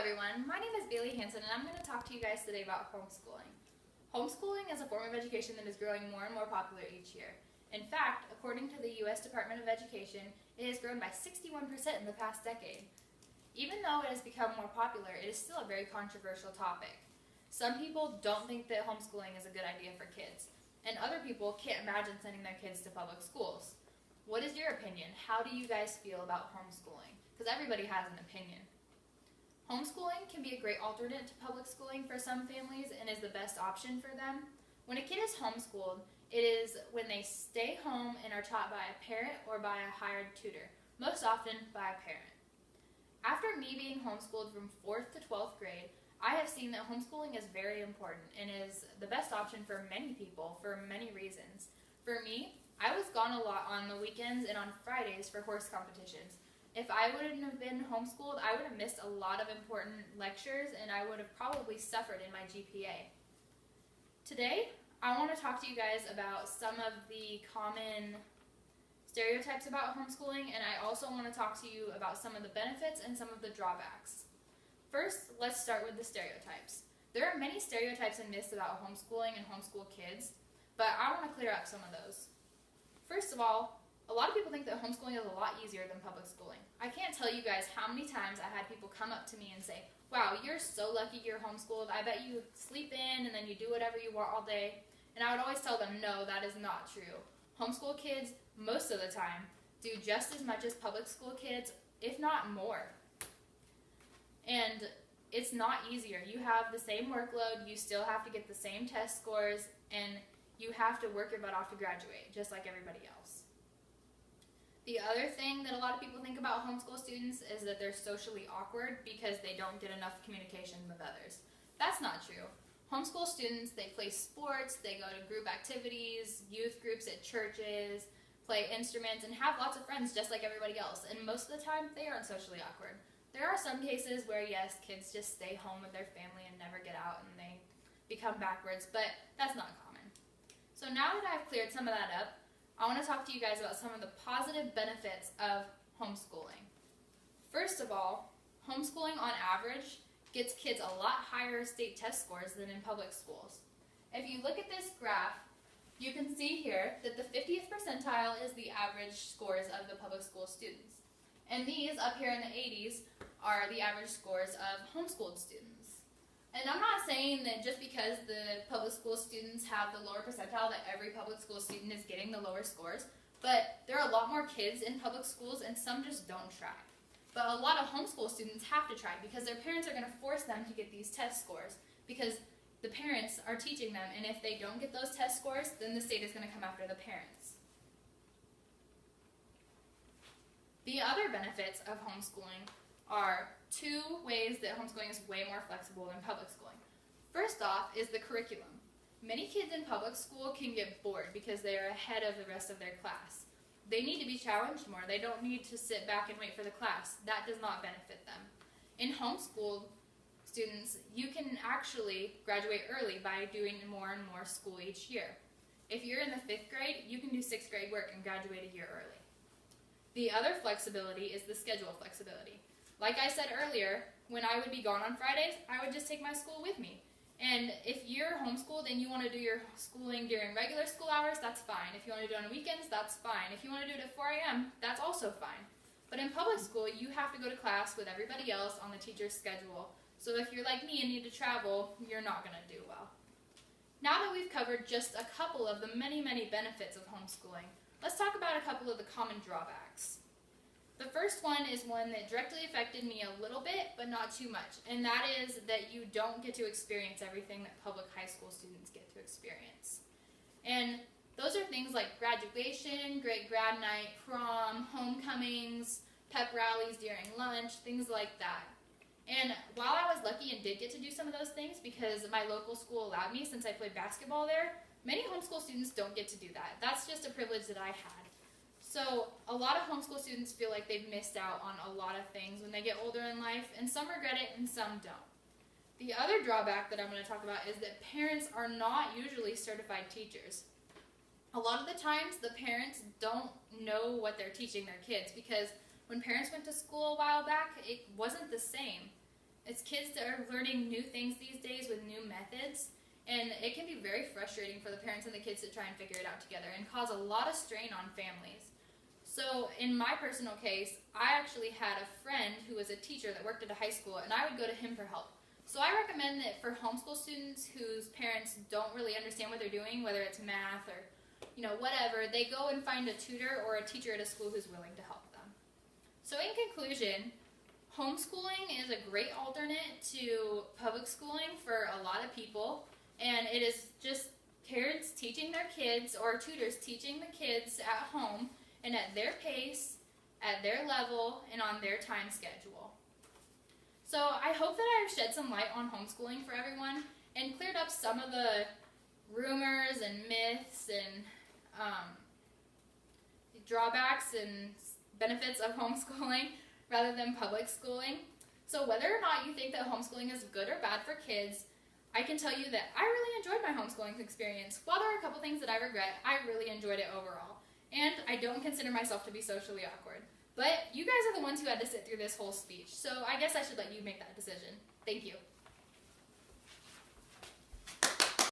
everyone, my name is Bailey Hanson and I'm going to talk to you guys today about homeschooling. Homeschooling is a form of education that is growing more and more popular each year. In fact, according to the U.S. Department of Education, it has grown by 61% in the past decade. Even though it has become more popular, it is still a very controversial topic. Some people don't think that homeschooling is a good idea for kids, and other people can't imagine sending their kids to public schools. What is your opinion? How do you guys feel about homeschooling? Because everybody has an opinion. Homeschooling can be a great alternate to public schooling for some families and is the best option for them. When a kid is homeschooled, it is when they stay home and are taught by a parent or by a hired tutor, most often by a parent. After me being homeschooled from 4th to 12th grade, I have seen that homeschooling is very important and is the best option for many people for many reasons. For me, I was gone a lot on the weekends and on Fridays for horse competitions. If I wouldn't have been homeschooled, I would have missed a lot of important lectures and I would have probably suffered in my GPA. Today, I want to talk to you guys about some of the common stereotypes about homeschooling, and I also want to talk to you about some of the benefits and some of the drawbacks. First, let's start with the stereotypes. There are many stereotypes and myths about homeschooling and homeschool kids, but I want to clear up some of those. First of all, a lot of people think that homeschooling is a lot easier than public schooling. I can't tell you guys how many times I had people come up to me and say, "Wow, you're so lucky you're homeschooled. I bet you sleep in and then you do whatever you want all day." And I would always tell them, no, that is not true. Homeschool kids, most of the time, do just as much as public school kids, if not more. And it's not easier. You have the same workload, you still have to get the same test scores, and you have to work your butt off to graduate, just like everybody else. The other thing that a lot of people think about homeschool students is that they're socially awkward because they don't get enough communication with others. That's not true. Homeschool students, they play sports, they go to group activities, youth groups at churches, play instruments, and have lots of friends just like everybody else. And most of the time, they aren't socially awkward. There are some cases where, yes, kids just stay home with their family and never get out and they become backwards, but that's not common. So now that I've cleared some of that up, I want to talk to you guys about some of the positive benefits of homeschooling. First of all, homeschooling on average gets kids a lot higher state test scores than in public schools. If you look at this graph, you can see here that the 50th percentile is the average scores of the public school students. And these up here in the 80s are the average scores of homeschooled students. And I'm not saying that just because the public school students have the lower percentile that every public school student is getting the lower scores, but there are a lot more kids in public schools and some just don't try. But a lot of homeschool students have to try because their parents are going to force them to get these test scores because the parents are teaching them, and if they don't get those test scores, then the state is going to come after the parents. The other benefits of homeschooling are two ways that homeschooling is way more flexible than public schooling. First off is the curriculum. Many kids in public school can get bored because they are ahead of the rest of their class. They need to be challenged more. They don't need to sit back and wait for the class. That does not benefit them. In homeschooled students, you can actually graduate early by doing more and more school each year. If you're in the 5th grade, you can do 6th grade work and graduate a year early. The other flexibility is the schedule flexibility. Like I said earlier, when I would be gone on Fridays, I would just take my school with me. And if you're homeschooled and you want to do your schooling during regular school hours, that's fine. If you want to do it on weekends, that's fine. If you want to do it at 4 a.m., that's also fine. But in public school, you have to go to class with everybody else on the teacher's schedule. So if you're like me and need to travel, you're not going to do well. Now that we've covered just a couple of the many, many benefits of homeschooling, let's talk about a couple of the common drawbacks. The first one is one that directly affected me a little bit, but not too much, and that is that you don't get to experience everything that public high school students get to experience. And those are things like graduation, great grad night, prom, homecomings, pep rallies during lunch, things like that. And while I was lucky and did get to do some of those things because my local school allowed me since I played basketball there, many homeschool students don't get to do that. That's just a privilege that I had. So a lot of homeschool students feel like they've missed out on a lot of things when they get older in life, and some regret it and some don't. The other drawback that I'm going to talk about is that parents are not usually certified teachers. A lot of the times the parents don't know what they're teaching their kids because when parents went to school a while back, it wasn't the same. It's kids that are learning new things these days with new methods, and it can be very frustrating for the parents and the kids to try and figure it out together and cause a lot of strain on families. So in my personal case, I actually had a friend who was a teacher that worked at a high school, and I would go to him for help. So I recommend that for homeschool students whose parents don't really understand what they're doing, whether it's math or whatever, they go and find a tutor or a teacher at a school who's willing to help them. So in conclusion, homeschooling is a great alternate to public schooling for a lot of people, and it is just parents teaching their kids or tutors teaching the kids at home and at their pace, at their level, and on their time schedule. So I hope that I've shed some light on homeschooling for everyone and cleared up some of the rumors and myths and drawbacks and benefits of homeschooling rather than public schooling. So whether or not you think that homeschooling is good or bad for kids, I can tell you that I really enjoyed my homeschooling experience. While there are a couple things that I regret, I really enjoyed it overall. And I don't consider myself to be socially awkward. But you guys are the ones who had to sit through this whole speech, so I guess I should let you make that decision. Thank you.